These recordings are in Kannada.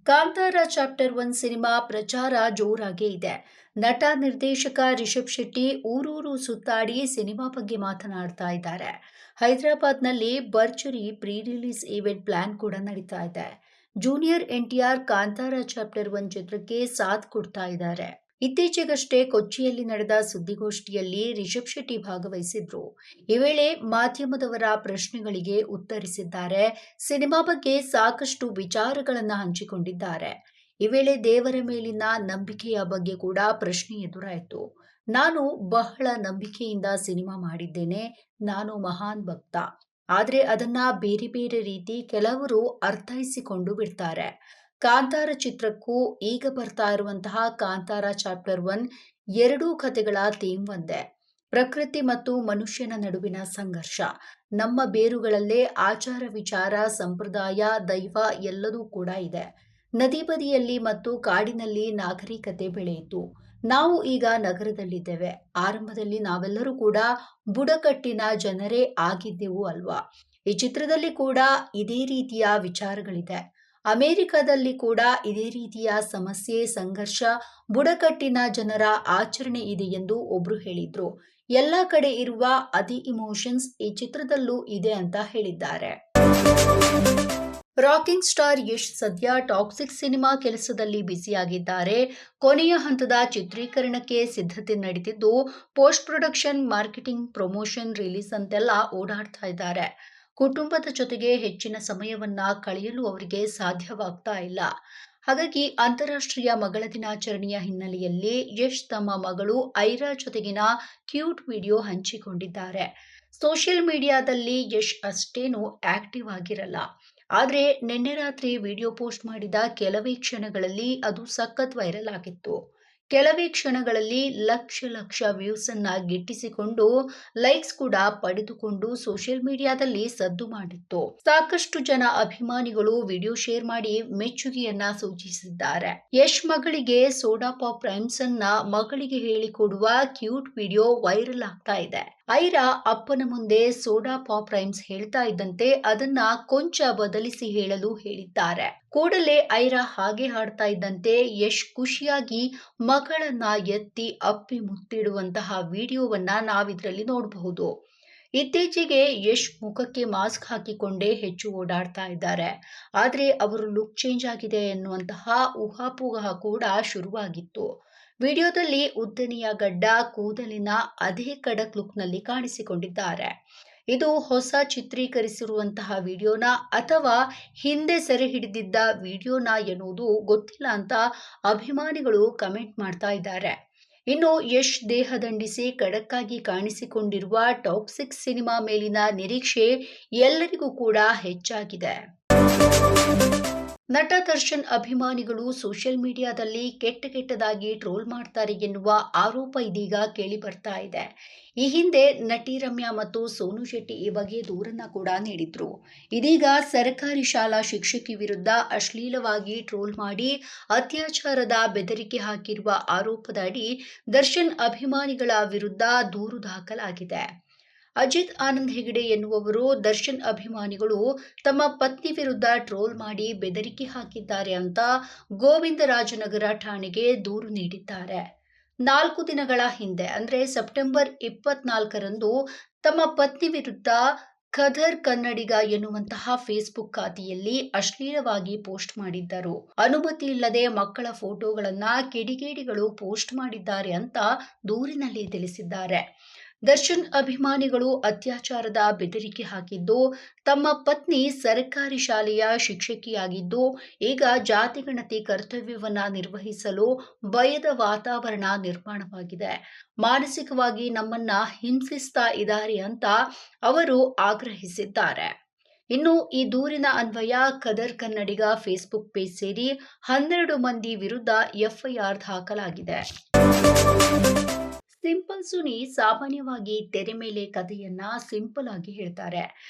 ಕಾಂತಾರ ಚಾಪ್ಟರ್ 1 ಸಿನಿಮಾ ಪ್ರಚಾರ ಜೋರಾಗೇ ಇದೆ. ನಟ ನಿರ್ದೇಶಕ ರಿಷಬ್ ಶೆಟ್ಟಿ ಊರೂರು ಸುತ್ತಾಡಿ ಸಿನಿಮಾ ಬಗ್ಗೆ ಮಾತನಾಡ್ತಾ ಇದ್ದಾರೆ. ಹೈದರಾಬಾದ್ನಲ್ಲಿ ಭರ್ಜರಿ ಪ್ರೀ ರಿಲೀಸ್ ಈವೆಂಟ್ ಪ್ಲಾನ್ ಕೂಡ ನಡೀತಾ ಇದೆ. ಜೂನಿಯರ್ ಎನ್ಟಿಆರ್ ಕಾಂತಾರ ಚಾಪ್ಟರ್ 1 ಚಿತ್ರಕ್ಕೆ ಸಾಥ್ ಕೊಡ್ತಾ ಇದ್ದಾರೆ. ಇತ್ತೀಚೆಗಷ್ಟೇ ಕೊಚ್ಚಿಯಲ್ಲಿ ನಡೆದ ಸುದ್ದಿಗೋಷ್ಠಿಯಲ್ಲಿ ರಿಷಬ್ ಶೆಟ್ಟಿ ಭಾಗವಹಿಸಿದ್ರು. ಈ ವೇಳೆ ಮಾಧ್ಯಮದವರ ಪ್ರಶ್ನೆಗಳಿಗೆ ಉತ್ತರಿಸಿದ್ದಾರೆ. ಸಿನಿಮಾ ಬಗ್ಗೆ ಸಾಕಷ್ಟು ವಿಚಾರಗಳನ್ನ ಹಂಚಿಕೊಂಡಿದ್ದಾರೆ. ಈ ವೇಳೆ ದೇವರ ಮೇಲಿನ ನಂಬಿಕೆಯ ಬಗ್ಗೆ ಕೂಡ ಪ್ರಶ್ನೆ ಎದುರಾಯಿತು. ನಾನು ಬಹಳ ನಂಬಿಕೆಯಿಂದ ಸಿನಿಮಾ ಮಾಡಿದ್ದೇನೆ. ನಾನು ಮಹಾನ್ ಭಕ್ತ. ಆದ್ರೆ ಅದನ್ನ ಬೇರೆ ಬೇರೆ ರೀತಿ ಕೆಲವರು ಅರ್ಥೈಸಿಕೊಂಡು ಬಿಡ್ತಾರೆ. ಕಾಂತಾರ ಚಿತ್ರಕ್ಕೂ ಈಗ ಬರ್ತಾ ಇರುವಂತಹ ಕಾಂತಾರ ಚಾಪ್ಟರ್ 1 ಎರಡೂ ಕಥೆಗಳ ಥೀಮ್ ಒಂದೇ. ಪ್ರಕೃತಿ ಮತ್ತು ಮನುಷ್ಯನ ನಡುವಿನ ಸಂಘರ್ಷ. ನಮ್ಮ ಬೇರುಗಳಲ್ಲೇ ಆಚಾರ ವಿಚಾರ, ಸಂಪ್ರದಾಯ, ದೈವ ಎಲ್ಲದೂ ಕೂಡ ಇದೆ. ನದಿ ಬದಿಯಲ್ಲಿ ಮತ್ತು ಕಾಡಿನಲ್ಲಿ ನಾಗರಿಕತೆ ಬೆಳೆಯಿತು. ನಾವು ಈಗ ನಗರದಲ್ಲಿದ್ದೇವೆ. ಆರಂಭದಲ್ಲಿ ನಾವೆಲ್ಲರೂ ಕೂಡ ಬುಡಕಟ್ಟಿನ ಜನರೇ ಆಗಿದ್ದೆವು ಅಲ್ವಾ? ಈ ಚಿತ್ರದಲ್ಲಿ ಕೂಡ ಇದೇ ರೀತಿಯ ವಿಚಾರಗಳಿದೆ. ಅಮೆರಿಕದಲ್ಲಿ ಕೂಡ ಇದೇ ರೀತಿಯ ಸಮಸ್ಯೆ, ಸಂಘರ್ಷ, ಬುಡಕಟ್ಟಿನ ಜನರ ಆಚರಣೆ ಇದೆ ಎಂದು ಒಬ್ರು ಹೇಳಿದ್ರು. ಎಲ್ಲ ಕಡೆ ಇರುವ ಅದೇ ಇಮೋಷನ್ಸ್ ಈ ಚಿತ್ರದಲ್ಲೂ ಇದೆ ಅಂತ ಹೇಳಿದ್ದಾರೆ. ರಾಕಿಂಗ್ ಸ್ಟಾರ್ ಯಶ್ ಸದ್ಯ ಟಾಕ್ಸಿಕ್ ಸಿನಿಮಾ ಕೆಲಸದಲ್ಲಿ ಬ್ಯುಸಿಯಾಗಿದ್ದಾರೆ. ಕೊನೆಯ ಹಂತದ ಚಿತ್ರೀಕರಣಕ್ಕೆ ಸಿದ್ಧತೆ ನಡೆದಿದ್ದು, post production, marketing, promotion, release ಅಂತೆಲ್ಲ ಓಡಾಡ್ತಾ ಇದ್ದಾರೆ. ಕುಟುಂಬದ ಜೊತೆಗೆ ಹೆಚ್ಚಿನ ಸಮಯವನ್ನ ಕಳೆಯಲು ಅವರಿಗೆ ಸಾಧ್ಯವಾಗ್ತಾ ಇಲ್ಲ. ಹಾಗಾಗಿ ಅಂತಾರಾಷ್ಟ್ರೀಯ ಮಗಳ ದಿನಾಚರಣೆಯ ಹಿನ್ನೆಲೆಯಲ್ಲಿ ಯಶ್ ತಮ್ಮ ಮಗಳು ಐರಾ ಜೊತೆಗಿನ ಕ್ಯೂಟ್ ವಿಡಿಯೋ ಹಂಚಿಕೊಂಡಿದ್ದಾರೆ. ಸೋಷಿಯಲ್ ಮೀಡಿಯಾದಲ್ಲಿ ಯಶ್ ಅಷ್ಟೇನು ಆಕ್ಟಿವ್ ಆಗಿರಲ್ಲ. ಆದ್ರೆ ನಿನ್ನೆ ರಾತ್ರಿ ವಿಡಿಯೋ ಪೋಸ್ಟ್ ಮಾಡಿದ ಕೆಲವೇ ಕ್ಷಣಗಳಲ್ಲಿ ಅದು ಸಖತ್ ವೈರಲ್ ಆಗಿತ್ತು. ಕೆಲವೇ ಕ್ಷಣಗಳಲ್ಲಿ ಲಕ್ಷ ವ್ಯೂಸ್ ಅನ್ನ ಗಿಟ್ಟಿಸಿಕೊಂಡು ಲೈಕ್ಸ್ ಕೂಡ ಪಡೆದುಕೊಂಡು ಸೋಷಿಯಲ್ ಮೀಡಿಯಾದಲ್ಲಿ ಸದ್ದು ಮಾಡಿತ್ತು. ಸಾಕಷ್ಟು ಜನ ಅಭಿಮಾನಿಗಳು ವಿಡಿಯೋ ಶೇರ್ ಮಾಡಿ ಮೆಚ್ಚುಗೆಯನ್ನ ಸೂಚಿಸಿದ್ದಾರೆ. ಯಶ್ ಮಗಳಿಗೆ ಸೋಡಾ ಪಾಪ್ ರೈಮ್ಸ್ ಅನ್ನ ಮಗಳಿಗೆ ಹೇಳಿಕೊಡುವ ಕ್ಯೂಟ್ ವಿಡಿಯೋ ವೈರಲ್ ಆಗ್ತಾ ಇದೆ. ಐರಾ ಅಪ್ಪನ ಮುಂದೆ ಸೋಡಾ ಪಾಪ್ ರೈಮ್ಸ್ ಹೇಳ್ತಾ ಇದ್ದಂತೆ ಅದನ್ನ ಕೊಂಚ ಬದಲಿಸಿ ಹೇಳಲು ಹೇಳಿದ್ದಾರೆ. ಕೂಡಲೇ ಐರಾ ಹಾಗೆ ಹಾಡ್ತಾ ಇದ್ದಂತೆ ಯಶ್ ಖುಷಿಯಾಗಿ ಮಗಳನ್ನ ಎತ್ತಿ ಅಪ್ಪಿ ಮುತ್ತಿಡುವಂತಹ ವಿಡಿಯೋವನ್ನ ನಾವಿದ್ರಲ್ಲಿ ನೋಡಬಹುದು. ಇತ್ತೀಚೆಗೆ ಯಶ್ ಮುಖಕ್ಕೆ ಮಾಸ್ಕ್ ಹಾಕಿಕೊಂಡೇ ಹೆಚ್ಚು ಓಡಾಡ್ತಾ ಇದ್ದಾರೆ. ಆದ್ರೆ ಅವರು ಲುಕ್ ಚೇಂಜ್ ಆಗಿದೆ ಎನ್ನುವಂತಹ ಊಹಾಪೋಹ ಕೂಡ ಶುರುವಾಗಿತ್ತು. ವಿಡಿಯೋದಲ್ಲಿ ಉದ್ದನೆಯ ಗಡ್ಡ, ಕೂದಲಿನ ಅದೇ ಖಡಕ್ ಲುಕ್ನಲ್ಲಿ ಕಾಣಿಸಿಕೊಂಡಿದ್ದಾರೆ. ಇದು ಹೊಸ ಚಿತ್ರೀಕರಿಸಿರುವಂತಹ ವಿಡಿಯೋನಾ ಅಥವಾ ಹಿಂದೆ ಸೆರೆ ಹಿಡಿದಿದ್ದ ವಿಡಿಯೋನಾ ಎನ್ನುವುದು ಗೊತ್ತಿಲ್ಲ ಅಂತ ಅಭಿಮಾನಿಗಳು ಕಮೆಂಟ್ ಮಾಡ್ತಾ ಇದ್ದಾರೆ. ಇನ್ನು ಯಶ್ ದೇಹದಂಡಿಸಿ ಖಡಕ್ ಆಗಿ ಕಾಣಿಸಿಕೊಂಡಿರುವ ಟಾಕ್ಸಿಕ್ ಸಿನಿಮಾ ಮೇಲಿನ ನಿರೀಕ್ಷೆ ಎಲ್ಲರಿಗೂ ಕೂಡ ಹೆಚ್ಚಾಗಿದೆ. ನಟ ದರ್ಶನ್ ಅಭಿಮಾನಿಗಳು ಸೋಷಿಯಲ್ ಮೀಡಿಯಾದಲ್ಲಿ ಕೆಟ್ಟದಾಗಿ ಟ್ರೋಲ್ ಮಾಡ್ತಾರೆ ಎನ್ನುವ ಆರೋಪ ಇದೀಗ ಕೇಳಿ ಬರ್ತಾ ಇದೆ. ಈ ಹಿಂದೆ ನಟಿ ರಮ್ಯಾ ಮತ್ತು ಸೋನು ಶೆಟ್ಟಿ ಈ ಬಗ್ಗೆ ದೂರನ್ನ ಕೂಡ ನೀಡಿದ್ರು. ಇದೀಗ ಸರ್ಕಾರಿ ಶಾಲಾ ಶಿಕ್ಷಕಿ ವಿರುದ್ಧ ಅಶ್ಲೀಲವಾಗಿ ಟ್ರೋಲ್ ಮಾಡಿ ಅತ್ಯಾಚಾರದ ಬೆದರಿಕೆ ಹಾಕಿರುವ ಆರೋಪದ ಅಡಿ ದರ್ಶನ್ ಅಭಿಮಾನಿಗಳ ವಿರುದ್ಧ ದೂರು ದಾಖಲಾಗಿದೆ. ಅಜಿತ್ ಆನಂದ್ ಹೆಗಡೆ ಎನ್ನುವವರು ದರ್ಶನ್ ಅಭಿಮಾನಿಗಳು ತಮ್ಮ ಪತ್ನಿ ವಿರುದ್ಧ ಟ್ರೋಲ್ ಮಾಡಿ ಬೆದರಿಕೆ ಹಾಕಿದ್ದಾರೆ ಅಂತ ಗೋವಿಂದರಾಜನಗರ ಠಾಣೆಗೆ ದೂರು ನೀಡಿದ್ದಾರೆ. 4 ದಿನಗಳ ಹಿಂದೆ ಅಂದ್ರೆ ಸೆಪ್ಟೆಂಬರ್ 24ರಂದು ತಮ್ಮ ಪತ್ನಿ ವಿರುದ್ಧ ಖದರ್ ಕನ್ನಡಿಗ ಎನ್ನುವಂತಹ ಫೇಸ್ಬುಕ್ ಖಾತೆಯಲ್ಲಿ ಅಶ್ಲೀಲವಾಗಿ ಪೋಸ್ಟ್ ಮಾಡಿದ್ದರು. ಅನುಮತಿ ಇಲ್ಲದೆ ಮಕ್ಕಳ ಫೋಟೋಗಳನ್ನ ಕಿಡಿಗೇಡಿಗಳು ಪೋಸ್ಟ್ ಮಾಡಿದ್ದಾರೆ ಅಂತ ದೂರಿನಲ್ಲಿ ತಿಳಿಸಿದ್ದಾರೆ. ದರ್ಶನ್ ಅಭಿಮಾನಿಗಳು ಅತ್ಯಾಚಾರದ ಬೆದರಿಕೆ ಹಾಕಿದ್ದು, ತಮ್ಮ ಪತ್ನಿ ಸರ್ಕಾರಿ ಶಾಲೆಯ ಶಿಕ್ಷಕಿಯಾಗಿದ್ದು ಈಗ ಜಾತಿಗಣತಿ ಕರ್ತವ್ಯವನ್ನ ನಿರ್ವಹಿಸಲು ಭಯದ ವಾತಾವರಣ ನಿರ್ಮಾಣವಾಗಿದೆ. ಮಾನಸಿಕವಾಗಿ ನಮ್ಮನ್ನ ಹಿಂಸಿಸ್ತಾ ಇದ್ದಾರೆ ಅಂತ ಅವರು ಆಗ್ರಹಿಸಿದ್ದಾರೆ. ಇನ್ನು ಈ ದೂರಿನ ಅನ್ವಯ ಖದರ್ ಕನ್ನಡಿಗ ಫೇಸ್ಬುಕ್ ಪೇಜ್ ಸೇರಿ 12 ಮಂದಿ ವಿರುದ್ಧ ಎಫ್ಐಆರ್ ದಾಖಲಾಗಿದೆ. ಸಿಂಪಲ್ ಸುನಿ ಸಾಮಾನ್ಯವಾಗಿ ತೆರೆ ಮೇಲೆ ಕಥೆಯನ್ನ ಸಿಂಪಲ್ ಆಗಿ ಹೇಳ್ತಾರೆ.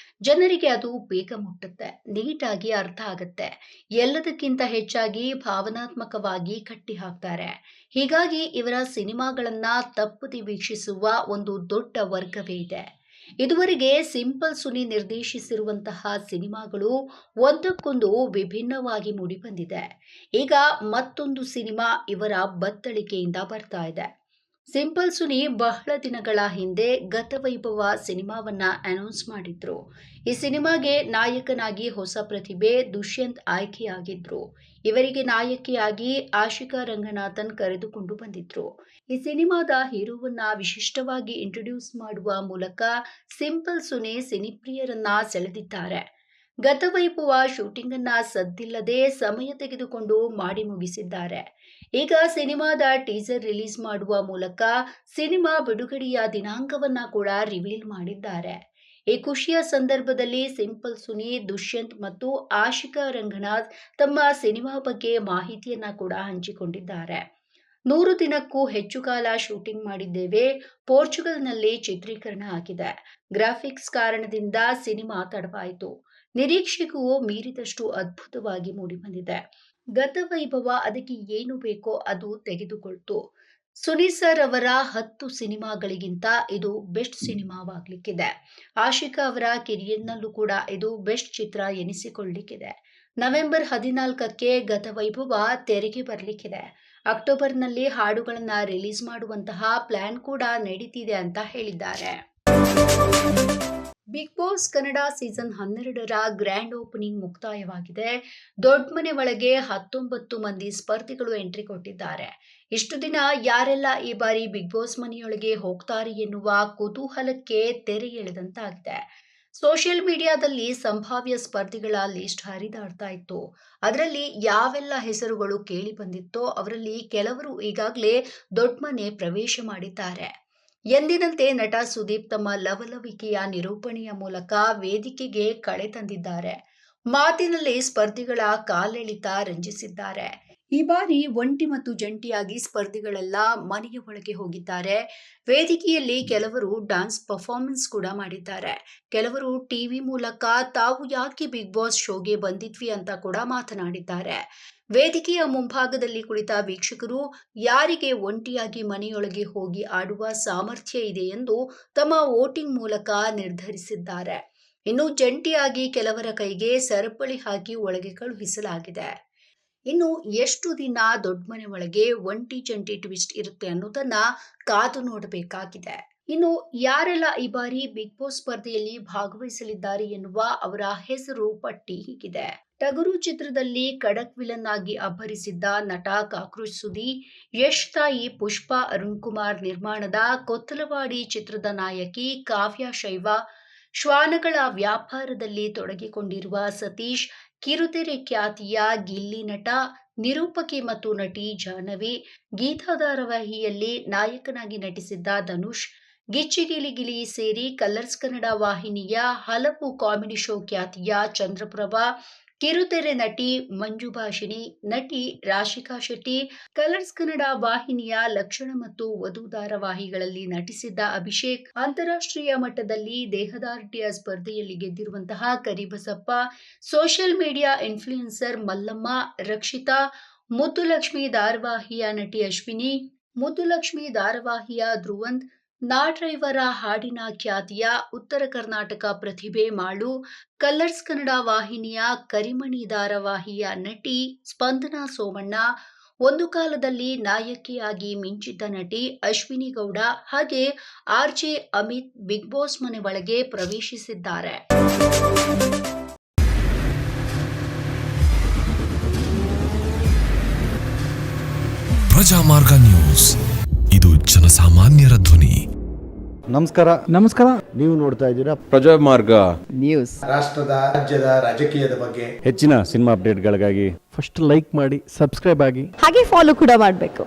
ಜನರಿಗೆ ಅದು ಬೇಗ ಮುಟ್ಟುತ್ತೆ, ನೀಟಾಗಿ ಅರ್ಥ ಆಗುತ್ತೆ. ಎಲ್ಲದಕ್ಕಿಂತ ಹೆಚ್ಚಾಗಿ ಭಾವನಾತ್ಮಕವಾಗಿ ಕಟ್ಟಿ ಹಾಕ್ತಾರೆ. ಹೀಗಾಗಿ ಇವರ ಸಿನಿಮಾಗಳನ್ನ ತಪ್ಪದೆ ವೀಕ್ಷಿಸುವ ಒಂದು ದೊಡ್ಡ ವರ್ಗವೇ ಇದೆ. ಇದುವರೆಗೆ ಸಿಂಪಲ್ ಸುನಿ ನಿರ್ದೇಶಿಸಿರುವಂತಹ ಸಿನಿಮಾಗಳು ಒಂದಕ್ಕೊಂದು ವಿಭಿನ್ನವಾಗಿ ಮೂಡಿಬಂದಿದೆ. ಈಗ ಮತ್ತೊಂದು ಸಿನಿಮಾ ಇವರ ಬತ್ತಳಿಕೆಯಿಂದ ಬರ್ತಾ ಇದೆ. ಸಿಂಪಲ್ ಸುನಿ ಬಹಳ ದಿನಗಳ ಹಿಂದೆ ಗತವೈಭವ ಸಿನಿಮಾವನ್ನ ಅನೌನ್ಸ್ ಮಾಡಿದ್ರು. ಈ ಸಿನಿಮಾಗೆ ನಾಯಕನಾಗಿ ಹೊಸ ಪ್ರತಿಭೆ ದುಷ್ಯಂತ್ ಆಯ್ಕೆಯಾಗಿದ್ರು. ಇವರಿಗೆ ನಾಯಕಿಯಾಗಿ ಆಶಿಕಾ ರಂಗನಾಥನ್ ಕರೆದುಕೊಂಡು ಬಂದಿದ್ರು. ಈ ಸಿನಿಮಾದ ಹೀರೋವನ್ನ ವಿಶಿಷ್ಟವಾಗಿ ಇಂಟ್ರೊಡ್ಯೂಸ್ ಮಾಡುವ ಮೂಲಕ ಸಿಂಪಲ್ ಸುನಿ ಸಿನಿಪ್ರಿಯರನ್ನ ಸೆಳೆದಿದ್ದಾರೆ. ಗತವೈಭವ ಶೂಟಿಂಗ್ ಅನ್ನ ಸದ್ದಿಲ್ಲದೆ ಸಮಯ ತೆಗೆದುಕೊಂಡು ಮಾಡಿ ಮುಗಿಸಿದ್ದಾರೆ. ಈಗ ಸಿನಿಮಾದ ಟೀಸರ್ ರಿಲೀಸ್ ಮಾಡುವ ಮೂಲಕ ಸಿನಿಮಾ ಬಿಡುಗಡೆಯ ದಿನಾಂಕವನ್ನ ಕೂಡ ರಿವೀಲ್ ಮಾಡಿದ್ದಾರೆ. ಈ ಖುಷಿಯ ಸಂದರ್ಭದಲ್ಲಿ ಸಿಂಪಲ್ ಸುನಿ, ದುಷ್ಯಂತ್ ಮತ್ತು ಆಶಿಕಾ ರಂಗನಾಥ್ ತಮ್ಮ ಸಿನಿಮಾ ಬಗ್ಗೆ ಮಾಹಿತಿಯನ್ನ ಕೂಡ ಹಂಚಿಕೊಂಡಿದ್ದಾರೆ. 100 ದಿನಕ್ಕೂ ಹೆಚ್ಚು ಕಾಲ ಶೂಟಿಂಗ್ ಮಾಡಿದ್ದೇವೆ. ಪೋರ್ಚುಗಲ್ನಲ್ಲಿ ಚಿತ್ರೀಕರಣ ಆಗಿದೆ. ಗ್ರಾಫಿಕ್ಸ್ ಕಾರಣದಿಂದ ಸಿನಿಮಾ ತಡವಾಯಿತು. ನಿರೀಕ್ಷೆಗೂ ಮೀರಿದಷ್ಟು ಅದ್ಭುತವಾಗಿ ಮೂಡಿಬಂದಿದೆ. ಗತವೈಭವ ಅದಕ್ಕೆ ಏನು ಬೇಕೋ ಅದು ತೆಗೆದುಕೊಳ್ತು. ಸುನಿ ಸರ್ ಅವರ 10 ಸಿನಿಮಾಗಳಿಗಿಂತ ಇದು ಬೆಸ್ಟ್ ಸಿನಿಮಾವಾಗಲಿಕ್ಕಿದೆ. ಆಶಿಕಾ ಅವರ ಕೆರಿಯರ್ನಲ್ಲೂ ಕೂಡ ಇದು ಬೆಸ್ಟ್ ಚಿತ್ರ ಎನಿಸಿಕೊಳ್ಳಲಿಕ್ಕಿದೆ. ನವೆಂಬರ್ 14ಕ್ಕೆ ಗತವೈಭವ ತೆರೆಗೆ ಬರಲಿಕ್ಕಿದೆ. ಅಕ್ಟೋಬರ್ನಲ್ಲಿ ಹಾಡುಗಳನ್ನ ರಿಲೀಸ್ ಮಾಡುವಂತಹ ಪ್ಲಾನ್ ಕೂಡ ನಡೀತಿದೆ ಅಂತ ಹೇಳಿದ್ದಾರೆ. ಬಿಗ್ ಬಾಸ್ ಕನ್ನಡ ಸೀಸನ್ 12ರ ಗ್ರ್ಯಾಂಡ್ ಓಪನಿಂಗ್ ಮುಕ್ತಾಯವಾಗಿದೆ. ದೊಡ್ಡ ಮನೆ ಒಳಗೆ 19 ಮಂದಿ ಸ್ಪರ್ಧಿಗಳು ಎಂಟ್ರಿ ಕೊಟ್ಟಿದ್ದಾರೆ. ಇಷ್ಟು ದಿನ ಯಾರೆಲ್ಲ ಈ ಬಾರಿ ಬಿಗ್ ಬಾಸ್ ಮನೆಯೊಳಗೆ ಹೋಗ್ತಾರೆ ಎನ್ನುವ ಕುತೂಹಲಕ್ಕೆ ತೆರೆ ಎಳೆದಂತಾಗಿದೆ. ಸೋಷಿಯಲ್ ಮೀಡಿಯಾದಲ್ಲಿ ಸಂಭಾವ್ಯ ಸ್ಪರ್ಧಿಗಳ ಲಿಸ್ಟ್ ಹರಿದಾಡ್ತಾ ಇತ್ತು. ಅದರಲ್ಲಿ ಯಾವೆಲ್ಲ ಹೆಸರುಗಳು ಕೇಳಿ ಬಂದಿತ್ತೋ ಅವರಲ್ಲಿ ಕೆಲವರು ಈಗಾಗಲೇ ದೊಡ್ಡ ಮನೆ ಪ್ರವೇಶ ಮಾಡಿದ್ದಾರೆ. ಎಂದಿನಂತೆ ನಟ ಸುದೀಪ್ ತಮ್ಮ ಲವಲವಿಕೆಯ ನಿರೂಪಣೆಯ ಮೂಲಕ ವೇದಿಕೆಗೆ ಕಳೆ ತಂದಿದ್ದಾರೆ. ಮಾತಿನಲ್ಲಿ ಸ್ಪರ್ಧಿಗಳ ಕಾಲೆಳೆತ ರಂಜಿಸಿದ್ದಾರೆ. ಈ ಬಾರಿ ಒಂಟಿ ಮತ್ತು ಜಂಟಿಯಾಗಿ ಸ್ಪರ್ಧಿಗಳೆಲ್ಲ ಮನೆಯ ಒಳಗೆ ಹೋಗಿದ್ದಾರೆ. ವೇದಿಕೆಯಲ್ಲಿ ಕೆಲವರು ಡಾನ್ಸ್ ಪರ್ಫಾರ್ಮೆನ್ಸ್ ಕೂಡ ಮಾಡಿದ್ದಾರೆ. ಕೆಲವರು ಟಿವಿ ಮೂಲಕ ತಾವು ಯಾಕೆ ಬಿಗ್ ಬಾಸ್ ಶೋಗೆ ಬಂದಿದ್ವಿ ಅಂತ ಕೂಡ ಮಾತನಾಡಿದ್ದಾರೆ. ವೇದಿಕೆಯ ಮುಂಭಾಗದಲ್ಲಿ ಕುಳಿತ ವೀಕ್ಷಕರು ಯಾರಿಗೆ ಒಂಟಿಯಾಗಿ ಮನೆಯೊಳಗೆ ಹೋಗಿ ಆಡುವ ಸಾಮರ್ಥ್ಯ ಇದೆ ಎಂದು ತಮ್ಮ ವೋಟಿಂಗ್ ಮೂಲಕ ನಿರ್ಧರಿಸಿದ್ದಾರೆ. ಇನ್ನು ಜಂಟಿಯಾಗಿ ಕೆಲವರ ಕೈಗೆ ಸರಪಳಿ ಹಾಕಿ ಒಳಗೆ ಕಳುಹಿಸಲಾಗಿದೆ. ಇನ್ನು ಎಷ್ಟು ದಿನ ದೊಡ್ಡ ಮನೆ ಒಳಗೆ ಒಂಟಿ ಜಂಟಿ ಟ್ವಿಸ್ಟ್ ಇರುತ್ತೆ ಅನ್ನೋದನ್ನ ಕಾದು ನೋಡಬೇಕಾಗಿದೆ. ಇನ್ನು ಯಾರೆಲ್ಲ ಈ ಬಾರಿ ಬಿಗ್ ಬಾಸ್ ಸ್ಪರ್ಧೆಯಲ್ಲಿ ಭಾಗವಹಿಸಲಿದ್ದಾರೆ ಎನ್ನುವ ಅವರ ಹೆಸರು ಪಟ್ಟಿ ಹೀಗಿದೆ. ಟಗರು ಚಿತ್ರದಲ್ಲಿ ಖಡಕ್ ವಿಲನ್ ಆಗಿ ಅಬ್ಬರಿಸಿದ್ದ ನಟ ಕಾಕ್ರೋಚ್ ಸುದಿ, ಯಶ್ ತಾಯಿ ಪುಷ್ಪಾ ಅರುಣ್ ಕುಮಾರ್ ನಿರ್ಮಾಣದ ಕೊತ್ತಲವಾಡಿ ಚಿತ್ರದ ನಾಯಕಿ ಕಾವ್ಯ ಶೈವ, ಶ್ವಾನಗಳ ವ್ಯಾಪಾರದಲ್ಲಿ ತೊಡಗಿಕೊಂಡಿರುವ ಸತೀಶ್, ಕಿರುತೆರೆ ಖ್ಯಾತಿಯ ಗಿಲ್ಲಿ ನಟ, ನಿರೂಪಕಿ ಮತ್ತು ನಟಿ ಜಾಹ್ನವಿ, ಗೀತಾ ಧಾರಾವಾಹಿಯಲ್ಲಿ ನಾಯಕನಾಗಿ ನಟಿಸಿದ್ದ ಧನುಷ್, ಗಿಚ್ಚಿ ಗಿಲಿ ಗಿಲಿ ಸೇರಿ ಕಲರ್ಸ್ ಕನ್ನಡ ವಾಹಿನಿಯ ಹಲವು ಕಾಮಿಡಿ ಶೋ ಖ್ಯಾತಿಯ ಚಂದ್ರಪ್ರಭಾ, ಕಿರುತೆರೆ ನಟಿ ಮಂಜು ಭಾಷಿಣಿ, ನಟಿ ರಾಶಿಕಾ ಶೆಟ್ಟಿ, ಕಲರ್ಸ್ ಕನ್ನಡ ವಾಹಿನಿಯ ಲಕ್ಷಣ ಮತ್ತು ವಧು ಧಾರಾವಾಹಿಗಳಲ್ಲಿ ನಟಿಸಿದ್ದ ಅಭಿಷೇಕ್, ಅಂತಾರಾಷ್ಟ್ರೀಯ ಮಟ್ಟದಲ್ಲಿ ದೇಹದಾರ್ಢ್ಯ ಸ್ಪರ್ಧೆಯಲ್ಲಿ ಗೆದ್ದಿರುವಂತಹ Karibasappa, social media influencer Mallamma, Rakshita, Muthulakshmi ಧಾರಾವಾಹಿಯ ನಟಿ ಅಶ್ವಿನಿ, ಮುತ್ತುಲಕ್ಷ್ಮಿ ಧಾರಾವಾಹಿಯ ಧ್ರುವಂತ್, ನಾ ಡ್ರೈವರ ಹಾಡಿನ ಖ್ಯಾತಿಯ ಉತ್ತರ ಕರ್ನಾಟಕ ಪ್ರತಿಭೆ ಮಾಳು, ಕಲರ್ಸ್ ಕನ್ನಡ ವಾಹಿನಿಯ ಕರಿಮಣಿ ಧಾರಾವಾಹಿಯ ನಟಿ ಸ್ಪಂದನಾ ಸೋಮಣ್ಣ, ಒಂದು ಕಾಲದಲ್ಲಿ ನಾಯಕಿಯಾಗಿ ಮಿಂಚಿದ್ದ ನಟಿ ಅಶ್ವಿನಿ ಗೌಡ ಹಾಗೆ ಆರ್ಜೆ ಅಮಿತ್ ಬಿಗ್ ಬಾಸ್ ಮನೆ ಒಳಗೆ ಪ್ರವೇಶಿಸಿದ್ದಾರೆ. ಪ್ರಜಾಮಾರ್ಗ ನ್ಯೂಸ್, ಇದು ಜನಸಾಮಾನ್ಯರ ಧ್ವನಿ. ನಮಸ್ಕಾರ. ನೀವು ನೋಡ್ತಾ ಇದ್ದೀರಾ ಪ್ರಜಾಮಾರ್ಗ ನ್ಯೂಸ್. ರಾಷ್ಟ್ರದ ರಾಜ್ಯದ ರಾಜಕೀಯದ ಬಗ್ಗೆ ಹೆಚ್ಚಿನ ಸಿನಿಮಾ ಅಪ್ಡೇಟ್ಗಳಿಗಾಗಿ ಫಸ್ಟ್ ಲೈಕ್ ಮಾಡಿ, ಸಬ್ಸ್ಕ್ರೈಬ್ ಆಗಿ, ಹಾಗೆ ಫಾಲೋ ಕೂಡ ಮಾಡಬೇಕು.